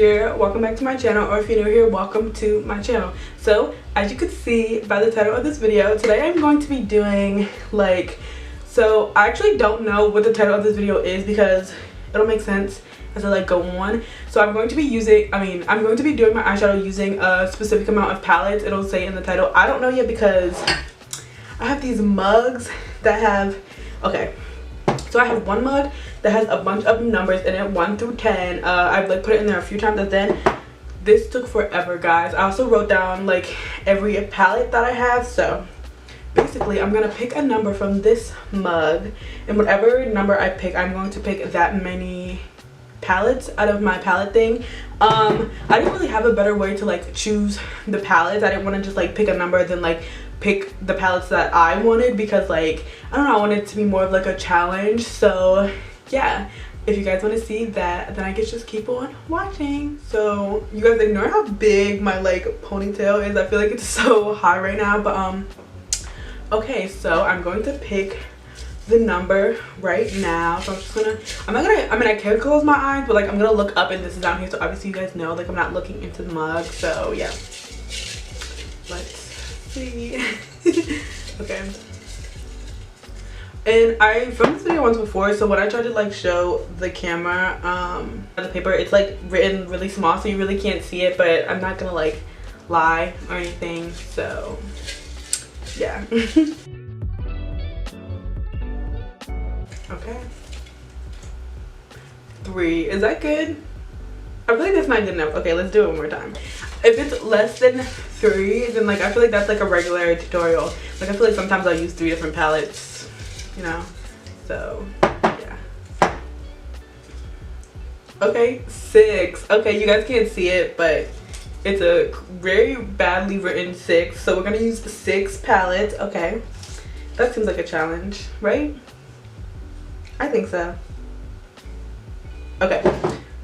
here, welcome back to my channel, or if you're new here, welcome to my channel. So as you can see by the title of this video, today I'm going to be doing so I actually don't know what the title of this video is because it'll make sense as I go on. So I'm going to be doing my eyeshadow using a specific amount of palettes. It'll say in the title. I don't know yet because I have these mugs that have, so I have one mug that has a bunch of numbers in it, 1 through 10. I've put it in there a few times, and then this took forever, guys. I also wrote down every palette that I have. So basically I'm gonna pick a number from this mug, and whatever number I pick, I'm going to pick that many palettes out of my palette thing. I didn't really have a better way to choose the palettes. I didn't want to just pick a number then pick the palettes that I wanted, because I don't know, I wanted it to be more of a challenge. So yeah, if you guys want to see that, then I guess just keep on watching. So you guys ignore how big my ponytail is. I feel like it's so high right now, but okay, so I'm going to pick the number right now. So I can close my eyes, but I'm gonna look up, and this is down here, so obviously you guys know I'm not looking into the mug. So yeah, let's see. Okay, and I filmed this video once before, so when I tried to show the camera the paper, it's written really small, so you really can't see it, but I'm not gonna lie or anything. So yeah. Okay, 3, is that good? I feel like that's not good enough. Okay, let's do it one more time. If it's less than 3, then I feel like that's a regular tutorial. I feel like sometimes I use 3 different palettes, you know. So yeah. Okay, 6. Okay, you guys can't see it, but it's a very badly written 6. So we're gonna use 6 palettes. Okay, that seems like a challenge, right? I think so. Okay,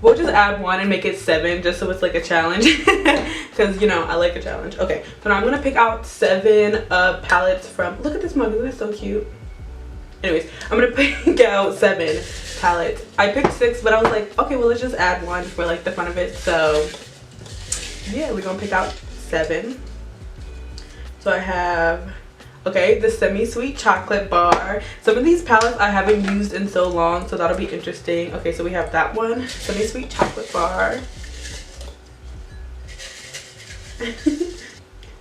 we'll just add 1 and make it 7 just so it's a challenge, because you know I like a challenge. Okay, so now I'm gonna pick out 7 palettes from, look at this mug, isn't it so cute? Anyways, I'm gonna pick out 7 palettes. I picked 6, but I was okay, well let's just add 1 for the fun of it. So yeah, we're gonna pick out 7. So I have, okay, the semi-sweet chocolate bar. Some of these palettes I haven't used in so long, so that'll be interesting. Okay, so we have that one, semi-sweet chocolate bar.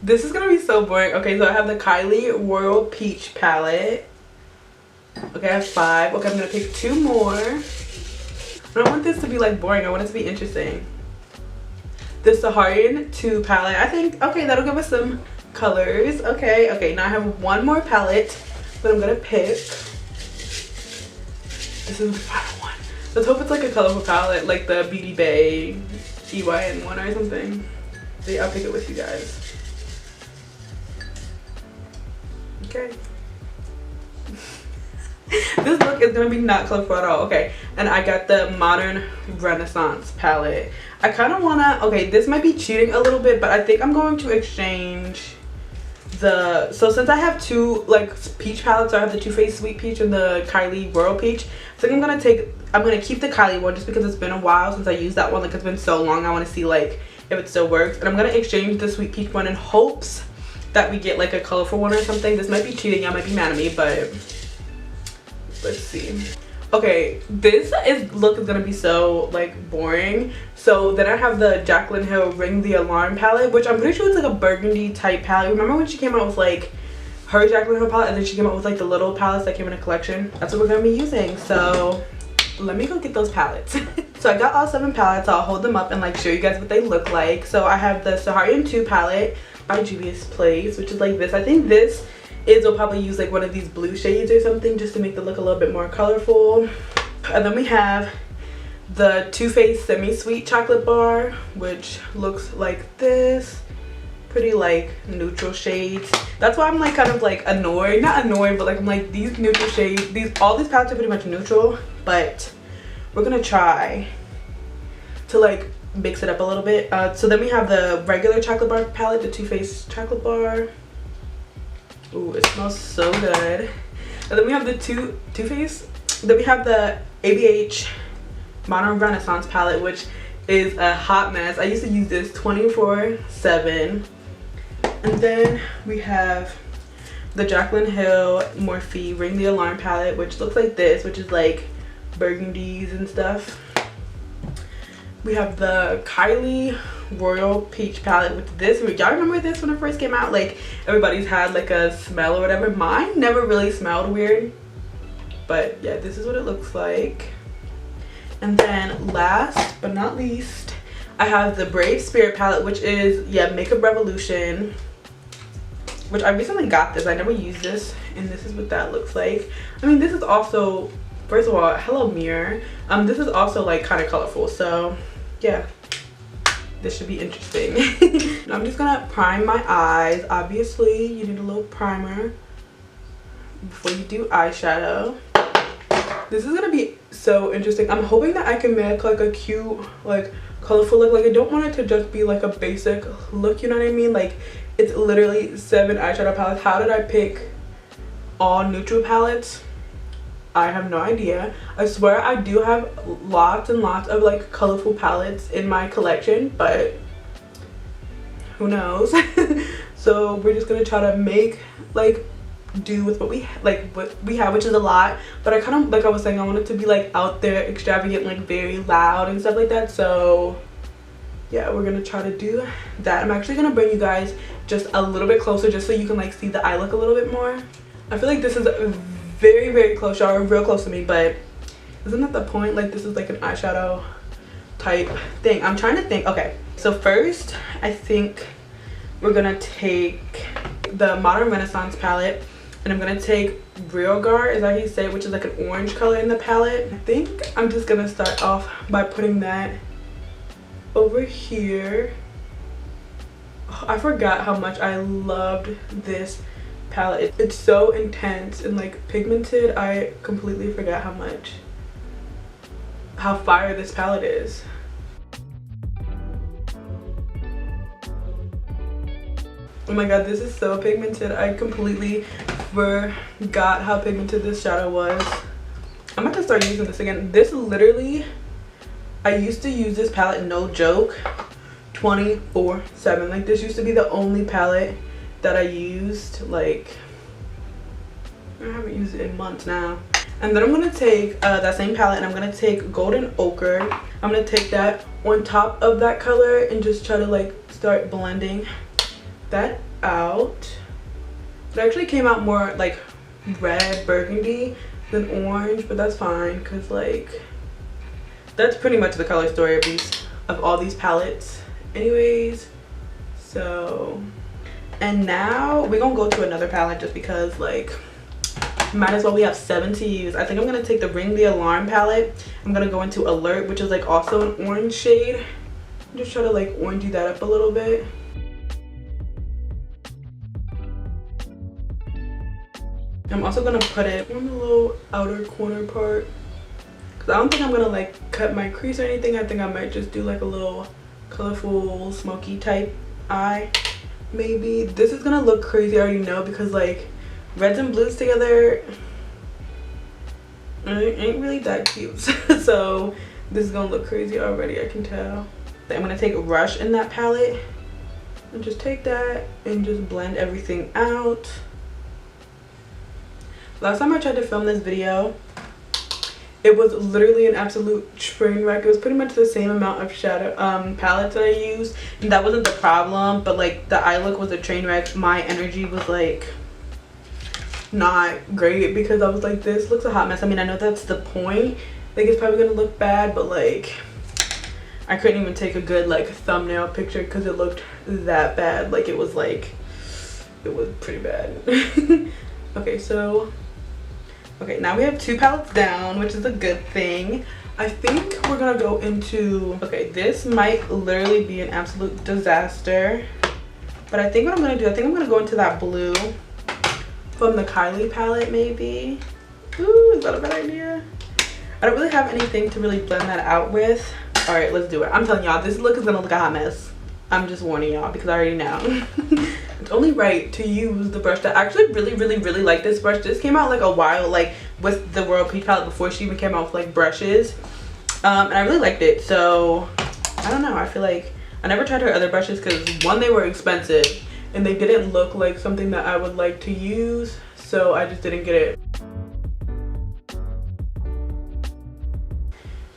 This is gonna be so boring. Okay, so I have the Kylie Royal Peach palette. Okay, I have 5. Okay, I'm gonna pick 2 more. I don't want this to be boring. I want it to be interesting. The Saharian 2 palette. I think, okay, that'll give us some colors. Okay, now I have 1 more palette that I'm gonna pick. This is the final one. Let's hope it's a colorful palette, like the Beauty Bay EYN one or something. See, I'll pick it with you guys. Okay. This look is gonna be not colorful at all. Okay, and I got the Modern Renaissance palette. I kind of wanna, okay, this might be cheating a little bit, but I think I'm going to exchange so since I have 2 peach palettes, so I have the Too Faced Sweet Peach and the Kylie Royal Peach. I think I'm gonna keep the Kylie one just because it's been a while since I used that one. It's been so long, I want to see if it still works. And I'm gonna exchange the Sweet Peach one in hopes that we get a colorful one or something. This might be cheating, y'all might be mad at me, but let's see. Okay, this look is gonna be so boring. So then I have the Jaclyn Hill Ring the Alarm palette, which I'm pretty sure it's a burgundy type palette. Remember when she came out with her Jaclyn Hill palette, and then she came out with the little palettes that came in a collection? That's what we're gonna be using. So let me go get those palettes. So I got all 7 palettes. I'll hold them up and show you guys what they look like. So I have the Saharian 2 palette by Juvia's Place, which is this. I think this will probably use one of these blue shades or something just to make the look a little bit more colorful. And then we have the Too Faced Semi-Sweet Chocolate Bar, which looks like this. Pretty neutral shades. That's why I'm kind of annoyed, not annoyed, but I'm these neutral shades, all these palettes are pretty much neutral, but we're gonna try to mix it up a little bit. So then we have the regular chocolate bar palette, the Too Faced Chocolate Bar. Ooh, it smells so good. And then we have the Too Faced. Then we have the ABH Modern Renaissance palette, which is a hot mess. I used to use this 24/7. And then we have the Jaclyn Hill Morphe Ring the Alarm palette, which looks like this, which is like burgundies and stuff. We have the Kylie Royal Peach palette with this. Y'all remember this when it first came out? Like everybody's had like a smell or whatever. Mine never really smelled weird, but yeah, this is what it looks like. And then last but not least, I have the Brave Spirit palette, which is, yeah, Makeup Revolution, which I recently got this. I never used this, and this is what that looks like. I mean, this is also, first of all, hello mirror. This is also like kind of colorful, so yeah, this should be interesting. I'm just gonna prime my eyes. Obviously, you need a little primer before you do eyeshadow. This is gonna be so interesting. I'm hoping that I can make like a cute, like colorful look. Like I don't want it to just be like a basic look, you know what I mean? Like it's literally 7 eyeshadow palettes. How did I pick all neutral palettes? I have no idea. I swear I do have lots and lots of like colorful palettes in my collection, but who knows? So we're just gonna try to make like do with what we have, which is a lot, but I kind of, like I was saying, I want it to be like out there, extravagant, like very loud and stuff like that. So yeah, we're gonna try to do that. I'm actually gonna bring you guys just a little bit closer just so you can like see the eye look a little bit more. I feel like this is very, very close, y'all, real close to me, but isn't that the point? Like this is like an eyeshadow type thing. I'm trying to think. Okay, so first I think we're gonna take the Modern Renaissance palette, and I'm gonna take Real Guard, is that how you say it, which is like an orange color in the palette. I think I'm just gonna start off by putting that over here. Oh, I forgot how much I loved this palette. It's so intense and like pigmented. I completely forgot how fire this palette is. Oh my god, this is so pigmented. I completely forgot how pigmented this shadow was. I'm about to start using this again. This literally, I used to use this palette, no joke, 24/7. Like this used to be the only palette that I used. Like I haven't used it in months now. And then I'm gonna take that same palette, and I'm gonna take Golden Ochre. I'm gonna take that on top of that color and just try to like start blending that out. It actually came out more like red burgundy than orange, but that's fine because like that's pretty much the color story of all these palettes anyways. So, and now we're gonna go to another palette just because like might as well, we have 7 to use. I think I'm gonna take the Ring the Alarm palette. I'm gonna go into Alert, which is like also an orange shade. Just try to like orangey that up a little bit. I'm also gonna put it on the little outer corner part because I don't think I'm gonna like cut my crease or anything. I think I might just do like a little colorful smoky type eye maybe. This is gonna look crazy, I already know, because like reds and blues together ain't really that cute. So this is gonna look crazy already, I can tell. I'm gonna take Rush in that palette and just take that and just blend everything out. Last time I tried to film this video, it was literally an absolute train wreck. It was pretty much the same amount of shadow palettes that I used, and that wasn't the problem, but like the eye look was a train wreck. My energy was like not great because I was like, this looks a hot mess. I mean, I know that's the point, like it's probably gonna look bad, but like I couldn't even take a good like thumbnail picture because it looked that bad. Like it was pretty bad. Okay, so okay, now we have 2 palettes down, which is a good thing. I think we're gonna go into, okay, this might literally be an absolute disaster, but I think what I'm gonna do, I think I'm gonna go into that blue from the Kylie palette maybe. Ooh, is that a bad idea? I don't really have anything to really blend that out with. All right, let's do it. I'm telling y'all, this look is gonna look a hot mess. I'm just warning y'all because I already know. It's only right to use the brush that I actually really like. This brush just came out like a while, like with the Royal Peach palette, before she even came out with like brushes, and I really liked it. So I don't know, I feel like I never tried her other brushes because one, they were expensive and they didn't look like something that I would like to use, so I just didn't get it.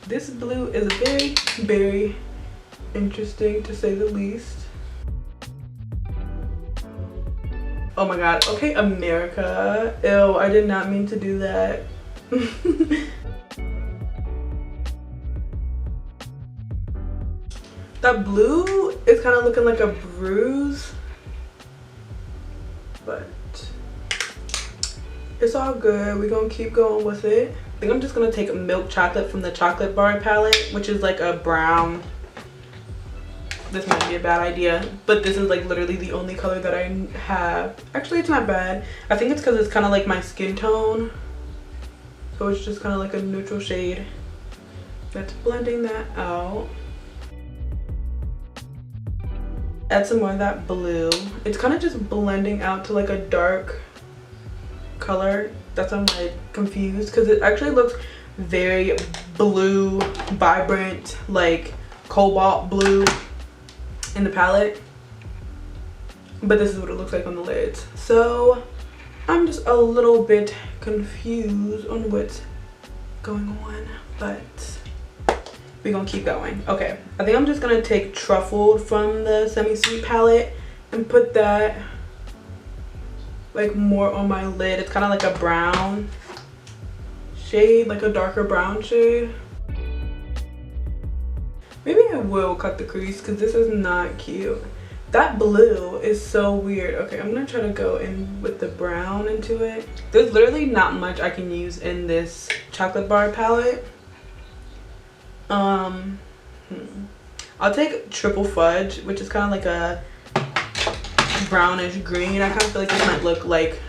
This blue is very, very interesting to say the least. Oh my god, okay, America. Ew, I did not mean to do that. That blue is kind of looking like a bruise, but it's all good. We're gonna keep going with it. I think I'm just gonna take Milk Chocolate from the Chocolate Bar palette, which is like a brown. This might be a bad idea, but this is like literally the only color that I have. Actually, it's not bad. I think it's because it's kind of like my skin tone, so it's just kind of like a neutral shade. That's blending that out. Add some more of that blue. It's kind of just blending out to like a dark color. That's why I'm like confused, because it actually looks very blue, vibrant, like cobalt blue in the palette, but this is what it looks like on the lids. So I'm just a little bit confused on what's going on, but we're gonna keep going. Okay, I think I'm just gonna take Truffled from the Semi Sweet palette and put that like more on my lid. It's kind of like a brown shade, like a darker brown shade. Maybe I will cut the crease because this is not cute. That blue is so weird. Okay, I'm gonna try to go in with the brown into it. There's literally not much I can use in this Chocolate Bar palette. I'll take Triple Fudge, which is kind of like a brownish green. I kind of feel like this might look like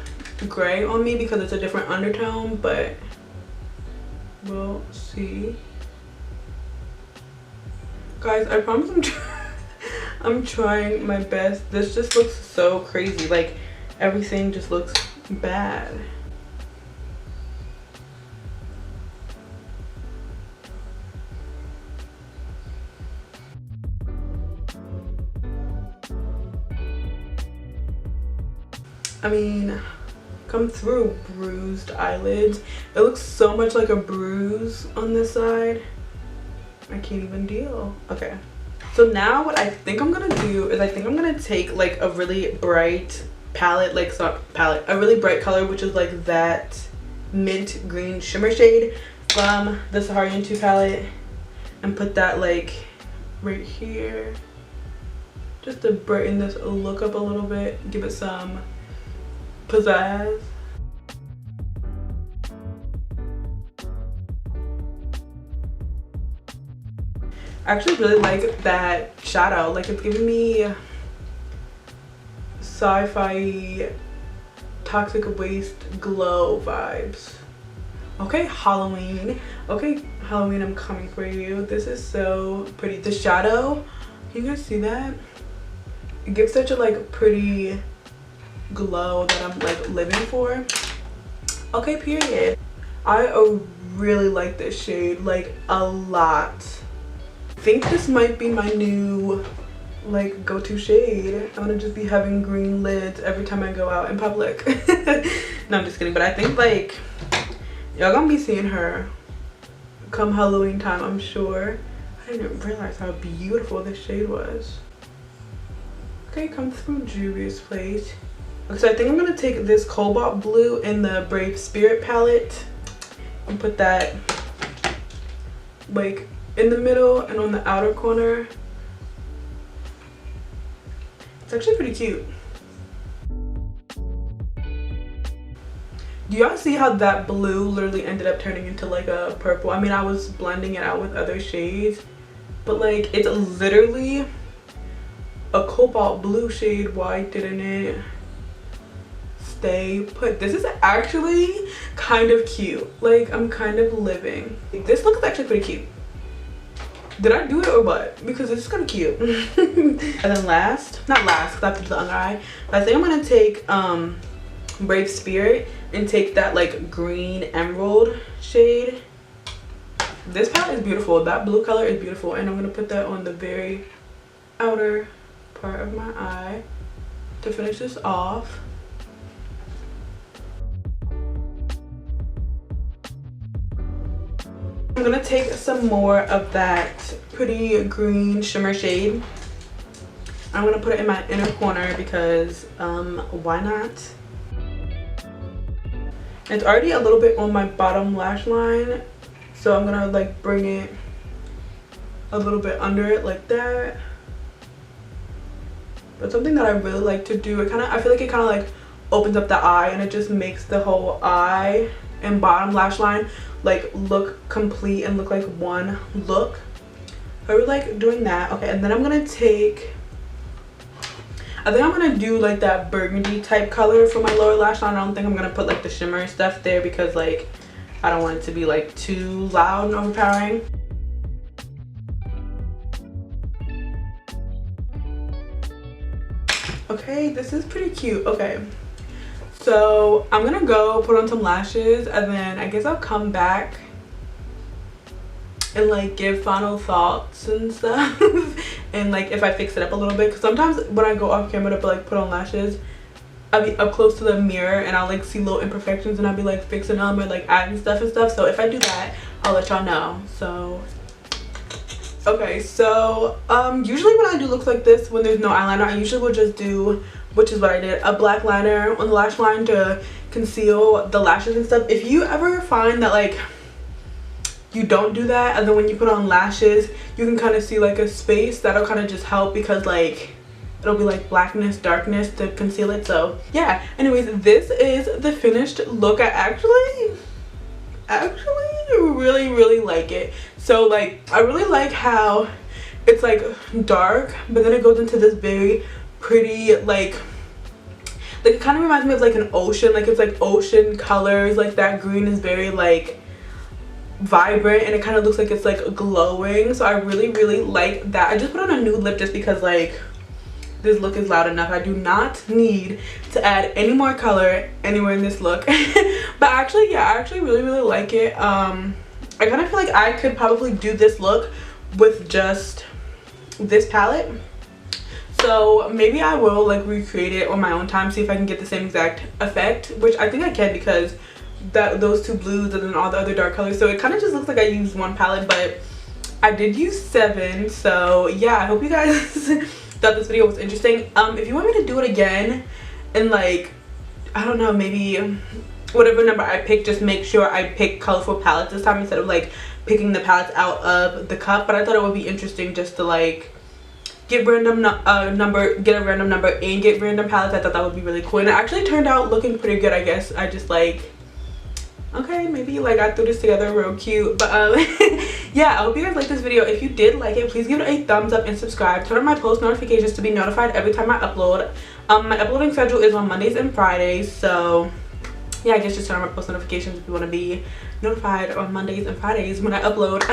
gray on me because it's a different undertone, but we'll see. Guys, I promise I'm trying my best. This just looks so crazy. Like, everything just looks bad. I mean, come through, bruised eyelids. It looks so much like a bruise on this side. I can't even deal. Okay, so now what I think I'm gonna do is I think I'm gonna take like a really bright palette, like a really bright color, which is like that mint green shimmer shade from the Saharian 2 palette, and put that like right here, just to brighten this look up a little bit, give it some pizzazz. I actually really like that shadow. Like, it's giving me sci-fi toxic waste glow vibes. Okay, Halloween. Okay, Halloween, I'm coming for you. This is so pretty. The shadow, can you guys see that? It gives such a like pretty glow that I'm like living for. Okay, period. I really like this shade, like a lot. I think this might be my new like go-to shade. I'm gonna just be having green lids every time I go out in public. No, I'm just kidding, but I think like y'all gonna be seeing her come Halloween time, I'm sure. I didn't realize how beautiful this shade was. Okay, come through Juvia's Place. So I think I'm gonna take this cobalt blue in the Brave Spirit palette and put that like in the middle and on the outer corner. It's actually pretty cute. Do y'all see how that blue literally ended up turning into like a purple? I mean, I was blending it out with other shades, but like it's literally a cobalt blue shade. Why didn't it stay put? This is actually kind of cute. Like, I'm kind of living. This looks actually pretty cute. Did I do it or what? Because it's kind of cute. And then last, not last, because I have to do the under eye, but I think I'm gonna take Brave Spirit and take that like green emerald shade This palette is beautiful. That blue color is beautiful, and I'm gonna put that on the very outer part of my eye to finish this off. I'm gonna take some more of that pretty green shimmer shade. I'm gonna put it in my inner corner because why not? It's already a little bit on my bottom lash line, so I'm gonna like bring it a little bit under it like that. But something that I really like to do, I feel like it kind of like opens up the eye, and it just makes the whole eye and bottom lash line like look complete and look like one look. I really like doing that. Okay, and then I'm gonna take, I think I'm gonna do like that burgundy type color for my lower lash line. I don't think I'm gonna put like the shimmer stuff there because like I don't want it to be like too loud and overpowering. Okay, this is pretty cute. Okay, so I'm gonna go put on some lashes, and then I guess I'll come back and like give final thoughts and stuff and like if I fix it up a little bit, because sometimes when I go off camera to like put on lashes, I'll be up close to the mirror and I'll like see little imperfections, and I'll be like fixing them or like adding stuff and stuff. So if I do that, I'll let y'all know. So okay, so usually when I do looks like this, when there's no eyeliner, I usually will just do, which is what I did, a black liner on the lash line to conceal the lashes and stuff. If you ever find that like you don't do that, and then when you put on lashes you can kind of see like a space, that'll kind of just help, because like it'll be like blackness, darkness to conceal it. So yeah, anyways, this is the finished look. I actually really like it. So like I really like how it's like dark, but then it goes into this very pretty like it kind of reminds me of like an ocean, like it's like ocean colors, like that green is very like vibrant, and it kind of looks like it's like glowing. So I really like that. I just put on a nude lip just because like this look is loud enough. I do not need to add any more color anywhere in this look. But actually, yeah, I actually really like it. I kind of feel like I could probably do this look with just this palette. So maybe I will like recreate it on my own time, see if I can get the same exact effect, which I think I can because those two blues and then all the other dark colors. So it kind of just looks like I used one palette, but I did use 7. So yeah, I hope you guys thought this video was interesting. If you want me to do it again and like, I don't know, maybe whatever number I pick, just make sure I pick colorful palettes this time instead of like picking the palettes out of the cup. But I thought it would be interesting just to like get random get a random number and get random palettes. I thought that would be really cool, and it actually turned out looking pretty good. I guess I just like, okay, maybe like I threw this together real cute. But yeah, I hope you guys liked this video. If you did like it, please give it a thumbs up and subscribe. Turn on my post notifications to be notified every time I upload. My uploading schedule is on Mondays and Fridays, so yeah, I guess just turn on my post notifications if you want to be notified on Mondays and Fridays when I upload.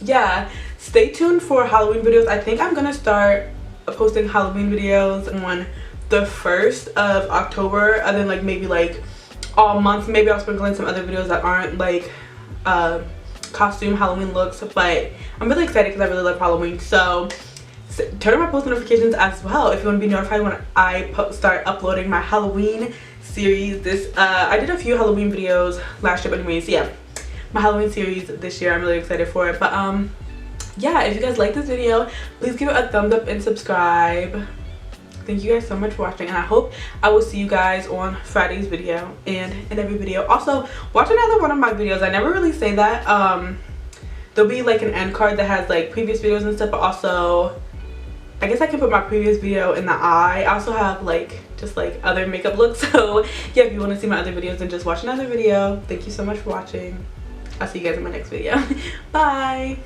Yeah, stay tuned for Halloween videos. I think I'm gonna start posting Halloween videos on the 1st of October, and then like maybe like all month. Maybe I'll sprinkle in some other videos that aren't like costume Halloween looks, but I'm really excited because I really love Halloween. So turn on my post notifications as well if you want to be notified when I start uploading my Halloween series. I did a few Halloween videos last year, but anyways, yeah, my Halloween series this year, I'm really excited for it. But yeah, if you guys like this video, please give it a thumbs up and subscribe. Thank you guys so much for watching, and I hope I will see you guys on Friday's video and in every video. Also, watch another one of my videos. I never really say that. There'll be like an end card that has like previous videos and stuff, but also I guess I can put my previous video in the eye. I also have like just like other makeup looks. So yeah, if you want to see my other videos, then just watch another video. Thank you so much for watching. I'll see you guys in my next video. Bye.